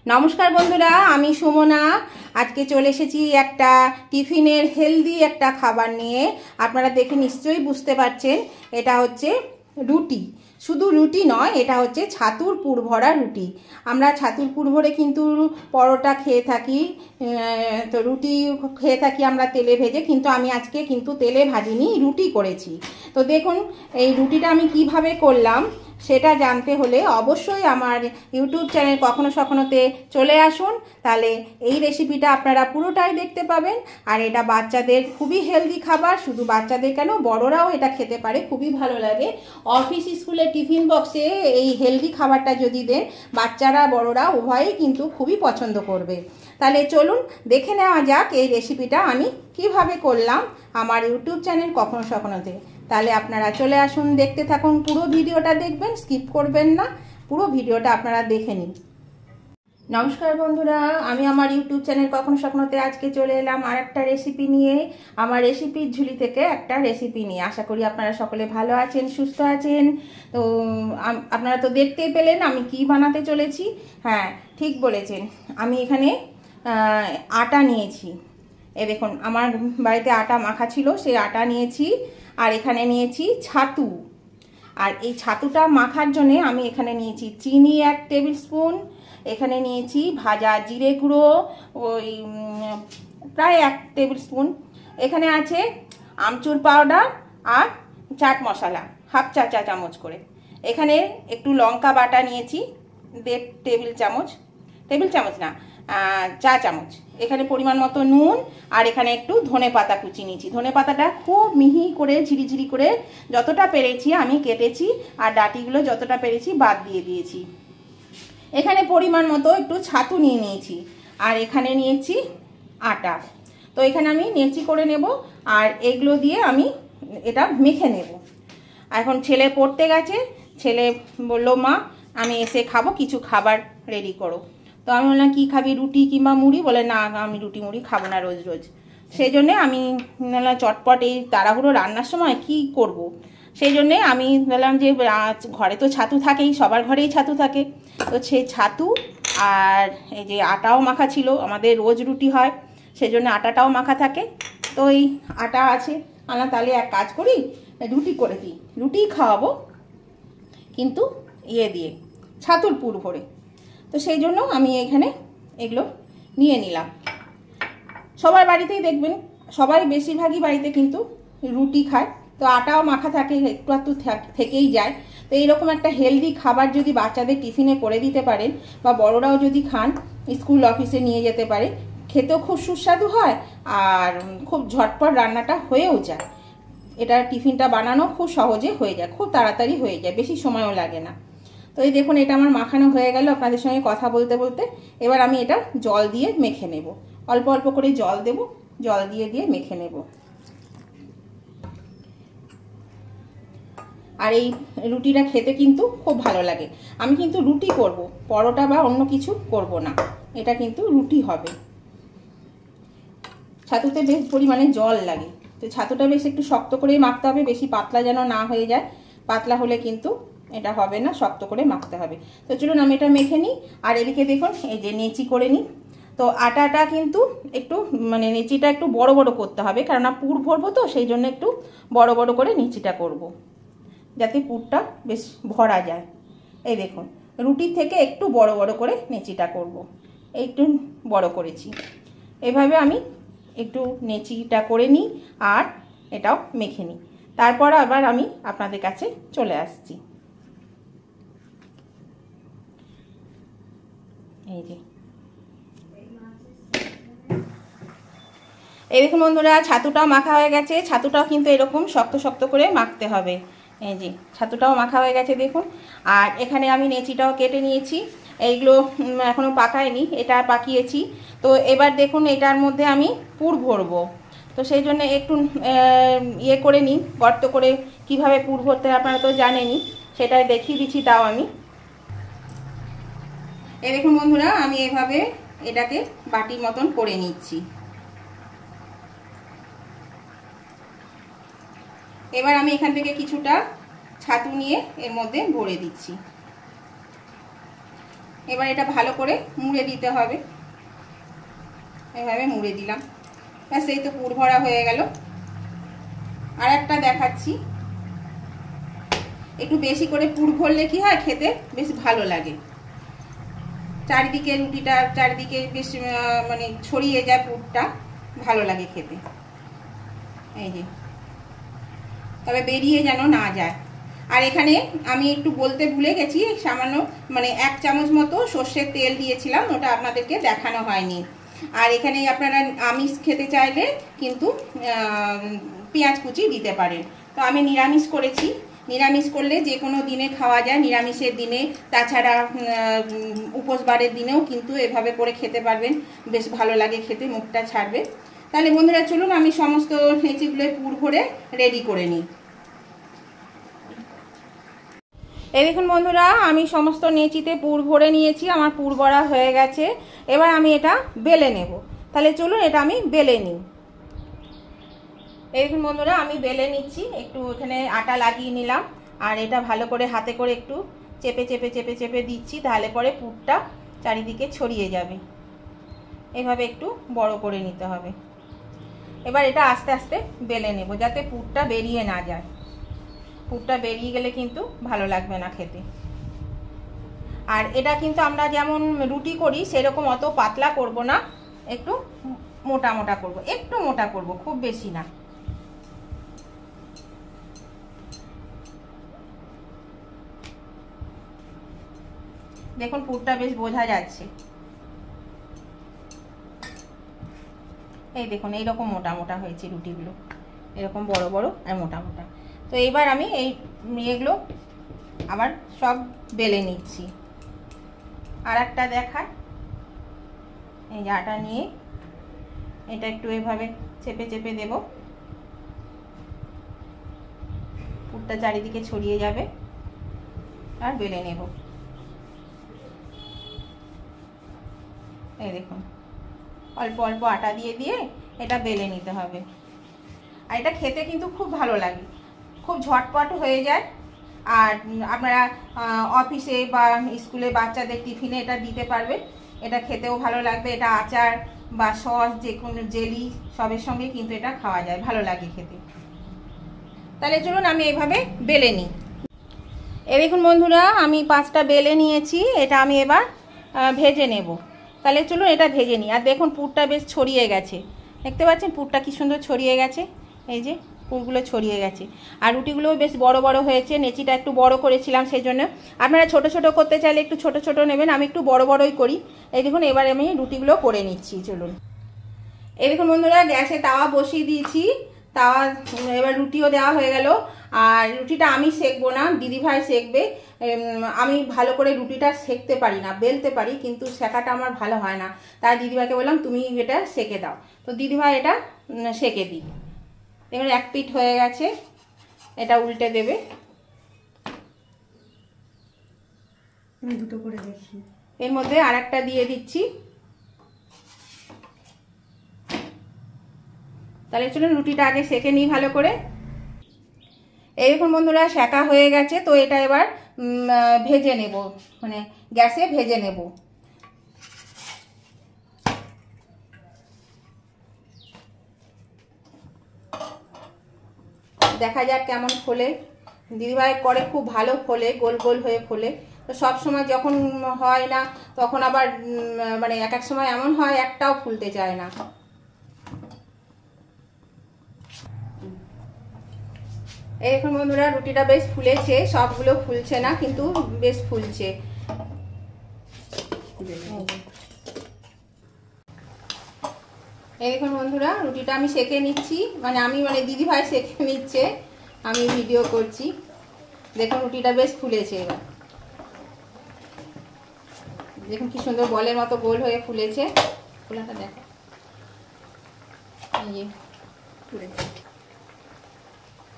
নমস্কার বন্ধুরা, আমি সুমনা। আজকে চলে এসেছি একটা টিফিনের হেলদি একটা খাবার নিয়ে। আপনারা দেখে নিশ্চয়ই বুঝতে পারছেন, এটা হচ্ছে রুটি। শুধু রুটি নয়, এটা হচ্ছে ছাতুর পুর ভরা রুটি। আমরা ছাতুর পুর ভরে কিন্তু পরোটা খেয়ে থাকি, তো রুটি খেয়ে থাকি আমরা তেলে ভেজে, কিন্তু আমি আজকে কিন্তু তেলে ভাজিনি, রুটি করেছি। তো দেখুন এই রুটিটা আমি কিভাবে করলাম সেটা জানতে হলে অবশ্যই আমার ইউটিউব চ্যানেল কখনো সখনোতে চলে আসুন, তাহলে এই রেসিপিটা আপনারা পুরোটাই দেখতে পাবেন। আর এটা বাচ্চাদের খুবই হেলদি খাবার, শুধু বাচ্চাদের কেন, বড়রাও এটা খেতে পারে, খুবই ভালো লাগে। অফিস স্কুলের টিফিন বক্সে এই হেলদি খাবারটা যদি দেন, বাচ্চারা বড়রা উভয়ই কিন্তু খুবই পছন্দ করবে। তাহলে চলুন দেখে নেওয়া যাক এই রেসিপিটা আমি কিভাবে করলাম আমার ইউটিউব চ্যানেল কখনো সখনোতে। তাহলে আপনারা চলে আসুন, দেখতে থাকুন, পুরো ভিডিওটা দেখবেন, স্কিপ করবেন না, পুরো ভিডিওটা আপনারা দেখে নিন। নমস্কার বন্ধুরা, আমি আমার ইউটিউব চ্যানেল কখনো সখনোতে আজকে চলে এলাম আর একটা রেসিপি নিয়ে। আমার রেসিপির ঝুলি থেকে একটা রেসিপি নিয়ে। আশা করি আপনারা সকলে ভালো আছেন, সুস্থ আছেন। তো আপনারা তো দেখতেই পেলেন আমি কি বানাতে চলেছি। হ্যাঁ, ঠিক বলেছেন। আমি এখানে আটা নিয়েছি। এ দেখুন, আমার বাড়িতে আটা মাখা ছিল, সেই আটা নিয়েছি। আর এখানে নিয়েছি ছাতু। আর এই ছাতুটা মাখার জন্যে আমি এখানে নিয়েছি চিনি 1 টেবিল স্পুন, এখানে নিয়েছি ভাজা জিরে গুঁড়ো ওই প্রায় 1 টেবিল স্পুন, এখানে আছে আমচুর পাউডার আর চাট মশলা হাফ চা চামচ করে, এখানে একটু লঙ্কা বাটা নিয়েছি 1.5 টেবিল চামচ না, চা চামচ, এখানে পরিমাণ মতো নুন, আর এখানে একটু ধনে পাতা কুচি নিয়েছি। ধনে পাতাটা খুব মিহি করে ঝিরিঝিরি করে যতটা পেরেছি আমি কেটেছি, আর ডাঁটিগুলো যতটা পেরেছি বাদ দিয়ে দিয়েছি। এখানে পরিমাণ মতো একটু ছাতু নিয়ে নিয়েছি, আর এখানে নিয়েছি আটা। তো এখানে আমি নেচি করে নেব, আর এগুলো দিয়ে আমি এটা মেখে নেব। এখন ছেলে পড়তে গেছে, ছেলে বলল মা আমি এসে খাবো, কিছু খাবার রেডি করো। তো আমি বললাম কী খাবি, রুটি কিংবা মুড়ি? বলে না, আমি রুটি মুড়ি খাবো না রোজ রোজ। সেই জন্যে আমি বললাম চটপট এই তাড়াহুড়ো রান্নার সময় কি করব। সেই জন্যে আমি বললাম যে ঘরে তো ছাতু থাকেই, সবার ঘরেই ছাতু থাকে। তো সেই ছাতু আর এই যে আটাও মাখা ছিল, আমাদের রোজ রুটি হয়, সেই জন্য আটাটাও মাখা থাকে। তো এই আটা আছে, আমরা তাহলে এক কাজ করি, রুটি করে দিই, রুটিই খাওয়াবো কিন্তু ইয়ে দিয়ে, ছাতুর পুর ভরে। তো সেই জন্য আমি এখানে এগুলো নিয়ে নিলাম। সবার বাড়িতেই দেখবেন, সবাই বেশিরভাগই বাড়িতে কিন্তু রুটি খায়, তো আটাও মাখা থাকে, একটু একটু থেকেই যায়। তো এইরকম একটা হেলদি খাবার যদি বাচ্চাদের টিফিনে করে দিতে পারেন, বা বড়রাও যদি খান, স্কুল অফিসে নিয়ে যেতে পারে, খেতেও খুব সুস্বাদু হয়, আর খুব ঝটপট রান্নাটা হয়েও যায়। এটা টিফিনটা বানানো খুব সহজে হয়ে যায়, খুব তাড়াতাড়ি হয়ে যায়, বেশি সময়ও লাগে না। তো এই দেখুন, এটা আমার মাখানো হয়ে গেল আপনাদের সঙ্গে কথা বলতে বলতে। এবার আমি এটা জল দিয়ে মেখে নেব, অল্প অল্প করে জল দেব, জল দিয়ে দিয়ে মেখে নেব। আর এই রুটিটা খেতে কিন্তু খুব ভালো লাগে। আমি কিন্তু রুটি করব, পরোটা বা অন্য কিছু করব না, এটা কিন্তু রুটি হবে। ছাতুতে বেশ পরিমাণে জল লাগে, তো ছাতুটা বেশ একটু শক্ত করেই মাখতে হবে, বেশি পাতলা যেন না হয়ে যায়, পাতলা হলে কিন্তু এটা হবে না, শক্ত করে মাখতে হবে। তো চলুন আমি এটা মেখে নিই। আর এদিকে দেখুন এই যে নেচি করে নিই। তো আটাটা কিন্তু একটু মানে নেচিটা একটু বড় বড় করতে হবে, কেননা পুর ভরবো, তো সেই জন্য একটু বড় বড় করে নেচিটা করব, যাতে পুরটা বেশ ভরা যায়। এই দেখুন, রুটির থেকে একটু বড় বড় করে নেচিটা করব, একটু বড় করেছি। এভাবে আমি একটু নেচিটা করে নিই আর এটাও মেখে নিই, তারপর আবার আমি আপনাদের কাছে চলে আসছি। এই যে এই দেখুন বন্ধুরা, ছাতুটাও মাখা হয়ে গেছে। ছাতুটাও কিন্তু এরকম শক্ত শক্ত করে মাখতে হবে। এই যে ছাতুটাও মাখা হয়ে গেছে দেখুন। আর এখানে আমি নেচিটাও কেটে নিয়েছি, এইগুলো এখনও পাকায়নি, এটা পাকিয়েছি। তো এবার দেখুন এটার মধ্যে আমি পুর ভরবো, তো সেই জন্য একটু ইয়ে করে নিই, গর্ত করে কিভাবে পুর ভরতে আপনারা তো জানেনই, সেটাই দেখিয়ে দিচ্ছি। তাও আমি এই দেখুন বন্ধুরা, আমি এভাবে এটাকে বাটির মতন করে নিচ্ছি। এবার আমি এখান থেকে কিছুটা ছাতু নিয়ে এর মধ্যে ভরে দিচ্ছি। এবার এটা ভালো করে মুড়ে দিতে হবে। এভাবে মুড়ে দিলাম, ব্যাস এই তো পুর ভরা হয়ে গেল। আর একটা দেখাচ্ছি, একটু বেশি করে পুর ভরলে কি হয়, খেতে বেশ ভালো লাগে। চারিদিকে রুটিটা চারিদিকে বেশ মানে ছড়িয়ে যায়, পুরটা ভালো লাগে খেতে। এই যে, তবে বেরিয়ে যেন না যায়। আর এখানে আমি একটু বলতে ভুলে গেছি, সামান্য মানে 1 চামচ মতো সর্ষের তেল দিয়েছিলাম, ওটা আপনাদেরকে দেখানো হয়নি। আর এখানে আপনারা আমিষ খেতে চাইলে কিন্তু পেঁয়াজ কুচি দিতে পারেন। তো আমি নিরামিষ করেছি। নিরামিষ করলে যে কোনো দিনে খাওয়া যায়, নিরামিষের দিনে, তাছাড়া উপোসবারের দিনেও কিন্তু এভাবে করে খেতে পারবেন, বেশ ভালো লাগে খেতে, মুখটা ছাড়বে। তাহলে বন্ধুরা চলুন আমি সমস্ত নেচিগুলো পুর ভরে রেডি করে নিই। এই দেখুন বন্ধুরা, আমি সমস্ত নেচিতে পুর ভরে নিয়েছি, আমার পুর ভরা হয়ে গেছে। এবার আমি এটা বেলে নেব। তাহলে চলুন এটা আমি বেলে নিই। এই দেখুন বন্ধুরা, আমি বেলে নিচ্ছি। একটু এখানে আটা লাগিয়ে নিলাম, আর এটা ভালো করে হাতে করে একটু চেপে চেপে চেপে চেপে দিচ্ছি, তাহলে পরে পুরটা চারিদিকে ছড়িয়ে যাবে। এভাবে একটু বড় করে নিতে হবে। এবার এটা আস্তে আস্তে বেলে নেব, যাতে পুরটা বেরিয়ে না যায়। পুরটা বেরিয়ে গেলে কিন্তু ভালো লাগবে না খেতে। আর এটা কিন্তু আমরা যেমন রুটি করি সেরকম অত পাতলা করব না, একটু মোটা মোটা করব, একটু মোটা করব, খুব বেশি না। দেখুন পুরটা বেশ বোঝা যাচ্ছে। এই দেখুন এইরকম মোটা মোটা হয়েছে রুটিগুলো, এরকম বড় বড় আর মোটা মোটা। তো এবার আমি এই এগুলো আবার সব বেলে নিচ্ছি। আর একটা দেখায়, এই যে আটা নিয়ে এটা একটু এভাবে চেপে চেপে দেব, পুরটা চারিদিকে ছড়িয়ে যাবে, আর বেলে নেব। এই দেখুন অল্প অল্প আটা দিয়ে দিয়ে এটা বেলে নিতে হবে। আর এটা খেতে কিন্তু খুব ভালো লাগে, খুব ঝটপট হয়ে যায়। আর আপনারা অফিসে বা স্কুলে বাচ্চাদের টিফিনে এটা দিতে পারবেন, এটা খেতেও ভালো লাগবে। এটা আচার বা সস, যে কোনো জেলি সবের সঙ্গে কিন্তু এটা খাওয়া যায়, ভালো লাগে খেতে। তাহলে চলুন আমি এইভাবে বেলে নিই। এই দেখুন বন্ধুরা, আমি 5টা বেলে নিয়েছি, এটা আমি এবার ভেজে নেব। তাহলে চলুন এটা ভেজে নিই। আর দেখুন পুরটা বেশ ছড়িয়ে গেছে, দেখতে পাচ্ছেন পুরটা কি সুন্দর ছড়িয়ে গেছে। এই যে পুরগুলো ছড়িয়ে গেছে, আর রুটিগুলোও বেশ বড় বড় হয়েছে। নেচিটা একটু বড় করেছিলাম, সেই জন্য। আপনারা ছোট ছোট করতে চাইলে একটু ছোট ছোট নেবেন, আমি একটু বড় বড়ই করি। এই দেখুন এবার আমি রুটিগুলো করে নিচ্ছি, চলুন। এই দেখুন বন্ধুরা, গ্যাসে তাওয়া বসিয়ে দিয়েছি, তাওয়া এবার রুটিও দেওয়া হয়ে গেল। আর রুটিটা আমি সেকবো না, দিদিভাই সেকবে। আমি ভালো করে রুটিটা সেকতে পারি না, বেলতে পারি, কিন্তু সেকাটা আমার ভালো হয় না। তাই দিদিভাইকে বললাম তুমি এটা সেকে দাও। তো দিদিভাই এটা সেকে দিই। দেখুন 1 পিঠ হয়ে গেছে, এটা উল্টে দেবে। আমি দুটো করে দেখি। এর মধ্যে আর একটা দিয়ে দিচ্ছি। তাহলে চলুন রুটিটা আগে সেকে নিই ভালো করে। এই দেখুন বন্ধুরা, সেকা হয়ে গেছে। তো এটা এবার ভেজে নেব, মানে গ্যাসে ভেজে নেব। দেখা যাক কেমন ফোলে। দিদিভাই করে খুব ভালো ফোলে, গোল গোল হয়ে ফোলে। তো সব সময় যখন হয় না, তখন আবার মানে এক এক সময় এমন হয় একটাও ফুলতে চায় না। এই দেখুন বন্ধুরা, রুটিটা বেশ ফুলেছে, সবগুলো ফুলছে না, কিন্তু বেশ ফুলছে। এই দেখুন বন্ধুরা, রুটিটা আমি সেকে নিচ্ছি, মানে দিদিভাই সেকে নিচ্ছে, আমি ভিডিও করছি। দেখুন রুটিটা বেশ ফুলেছে। এবার দেখুন কি সুন্দর বলের মতো গোল হয়ে ফুলেছে। ফোলাটা দেখো, এই যে ফুলেছে।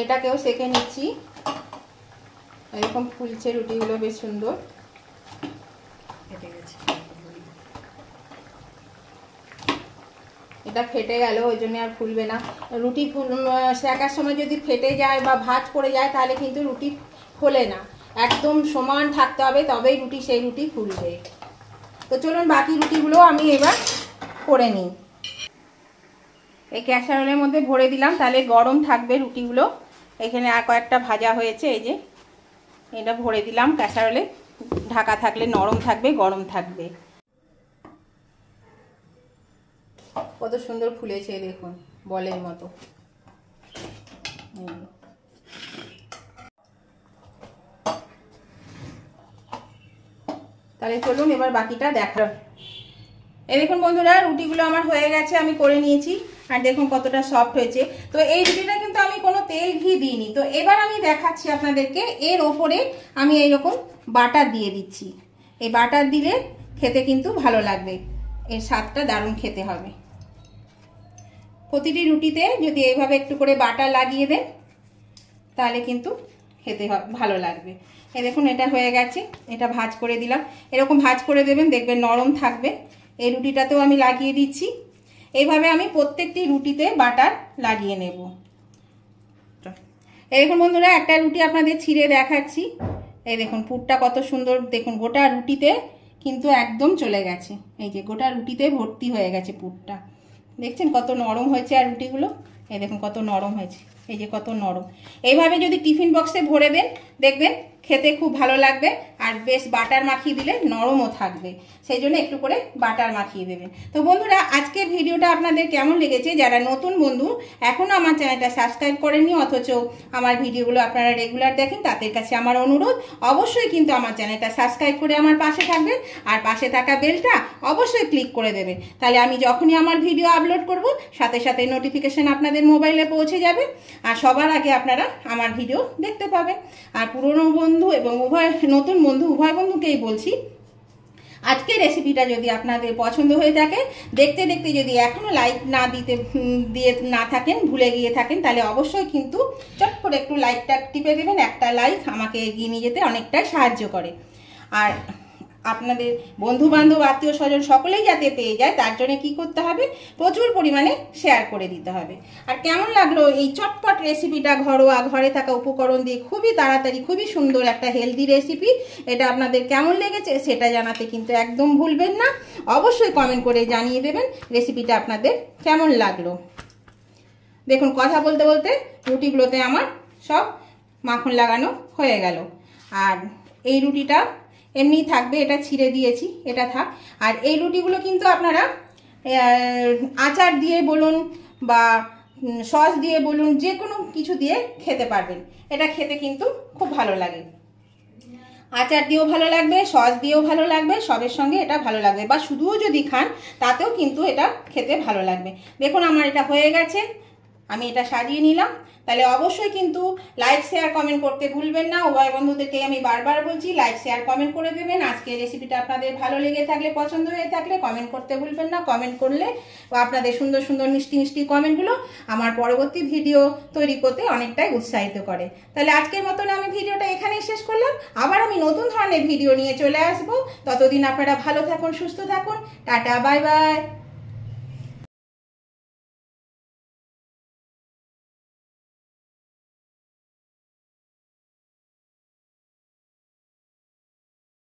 এটাকেও সেকে নিচ্ছি, এরকম ফুলছে রুটিগুলো, বেশ সুন্দর। এটা ফেটে গেল, ওই জন্য আর ফুলবে না। রুটি সেকার সময় যদি ফেটে যায় বা ভাঁজ পড়ে যায়, তাহলে কিন্তু রুটি ফোলে না। একদম সমান থাকতে হবে, তবেই সেই রুটি ফুলবে। তো চলুন বাকি রুটিগুলো আমি এবার করে নিই। এই ক্যাসারোলের মধ্যে ভরে দিলাম, তাহলে গরম থাকবে রুটিগুলো। এখানে আর কয়েকটা ভাজা হয়েছে, এই যে এটা ভরে দিলাম ক্যাসারোলে, ঢাকা থাকলে নরম থাকবে, গরম থাকবে। কত সুন্দর ফুলেছে দেখুন, বলের মতো। তাহলে চলুন এবার বাকিটা দেখা। এই দেখুন বন্ধুরা, রুটিগুলো আমার হয়ে গেছে, আমি করে নিয়েছি। আর দেখুন কতটা সফট হয়েছে। তো এই রুটিটা কিন্তু আমি কোনো তেল ঘি দিইনি। তো এবার আমি দেখাচ্ছি আপনাদেরকে, এর ওপরে আমি এইরকম বাটার দিয়ে দিচ্ছি। এই বাটার দিলে খেতে কিন্তু ভালো লাগবে, এর স্বাদটা দারুণ খেতে হবে। প্রতিটি রুটিতে যদি এইভাবে একটু করে বাটার লাগিয়ে দেন তাহলে কিন্তু খেতে ভালো লাগবে। এই দেখুন এটা হয়ে গেছে, এটা ভাঁজ করে দিলাম। এরকম ভাঁজ করে দেবেন, দেখবেন নরম থাকবে। এই রুটিটাতেও আমি লাগিয়ে দিচ্ছি। এইভাবে আমি প্রত্যেকটি রুটিতে বাটার লাগিয়ে নেব। এই দেখুন বন্ধুরা, একটা রুটি আপনাদের ছিঁড়ে দেখাচ্ছি। এই দেখুন পুরটা কত সুন্দর, দেখুন গোটা রুটিতে কিন্তু একদম চলে গেছে। এই যে গোটা রুটিতে ভর্তি হয়ে গেছে পুরটা, দেখছেন কত নরম হয়েছে। আর রুটিগুলো এই দেখুন কত নরম হয়েছে, এই যে কত নরম। এইভাবে যদি টিফিন বক্সে ভরে দেন দেখবেন খেতে খুব ভালো লাগবে। আর বেশ বাটার মাখিয়ে দিলে নরমও থাকবে, সেই জন্য একটু করে বাটার মাখিয়ে দেবেন। তো বন্ধুরা, আজকের ভিডিওটা আপনাদের কেমন লেগেছে? যারা নতুন বন্ধু এখনও আমার চ্যানেলটা সাবস্ক্রাইব করেননি অথচ আমার ভিডিওগুলো আপনারা রেগুলার দেখেন, তাদের কাছে আমার অনুরোধ অবশ্যই কিন্তু আমার চ্যানেলটা সাবস্ক্রাইব করে আমার পাশে থাকবেন। আর পাশে থাকা বেলটা অবশ্যই ক্লিক করে দেবেন, তাহলে আমি যখনই আমার ভিডিও আপলোড করব সাথে সাথে নোটিফিকেশন আপনাদের মোবাইলে পৌঁছে যাবে। আর সবার আগে আপনারা আমার ভিডিও দেখতে পাবেন। আর পুরনো বন্ধু এবং নতুন বন্ধু উভয় বন্ধুকেই বলছি, আজকের রেসিপিটা যদি আপনাদের পছন্দ হয়ে থাকে, দেখতে দেখতে যদি এখনো লাইক না দিয়ে না থাকেন, ভুলে গিয়ে থাকেন, তাহলে অবশ্যই কিন্তু চট করে একটু লাইকটা টিপে দেবেন। একটা লাইক আমাকে এগিয়ে নিয়ে যেতে অনেকটাই সাহায্য করে। আর আপনাদের বন্ধু বান্ধব আত্মীয় স্বজন সকলেই যাতে পেয়ে যায় তার জন্য কি করতে হবে, প্রচুর পরিমাণে শেয়ার করে দিতে হবে। আর কেমন লাগলো এই চটপট রেসিপিটা, ঘরোয়া ঘরে থাকা উপকরণ দিয়ে খুবই তাড়াতাড়ি খুবই সুন্দর একটা হেলদি রেসিপি, এটা আপনাদের কেমন লেগেছে সেটা জানাতে কিন্তু একদম ভুলবেন না। অবশ্যই কমেন্ট করে জানিয়ে দেবেন রেসিপিটা আপনাদের কেমন লাগলো। দেখুন কথা বলতে বলতে রুটিগুলোতে আমার সব মাখন লাগানো হয়ে গেল। আর এই রুটিটা এমনি থাকবে, এটা ছিঁড়ে দিয়েছি, এটা থাক। আর এই রুটিগুলো কিন্তু আপনারা আচার দিয়ে বলুন বা সস দিয়ে বলুন, যে কোনো কিছু দিয়ে খেতে পারবেন। এটা খেতে কিন্তু খুব ভালো লাগে, আচার দিয়েও ভালো লাগবে, সস দিয়েও ভালো লাগবে, সবের সঙ্গে এটা ভালো লাগবে। বা শুধুও যদি খান তাতেও কিন্তু এটা খেতে ভালো লাগবে। দেখুন আমার এটা হয়ে গেছে, আমি এটা সাজিয়ে নিলাম। তাহলে অবশ্যই কিন্তু লাইক শেয়ার কমেন্ট করতে ভুলবেন না। উভয় বন্ধুদেরকে আমি বারবার বলছি লাইক শেয়ার কমেন্ট করে দেবেন। আজকে রেসিপিটা আপনাদের ভালো লেগে থাকলে, পছন্দ হয়ে থাকলে কমেন্ট করতে ভুলবেন না। কমেন্ট করলে আপনাদের সুন্দর সুন্দর মিষ্টি মিষ্টি কমেন্টগুলো আমার পরবর্তী ভিডিও তৈরি করতে অনেকটাই উৎসাহিত করে। তাহলে আজকের মতন আমি ভিডিওটা এখানেই শেষ করলাম। আবার আমি নতুন ধরনের ভিডিও নিয়ে চলে আসবো। ততদিন আপনারা ভালো থাকুন, সুস্থ থাকুন। Tata, bye bye.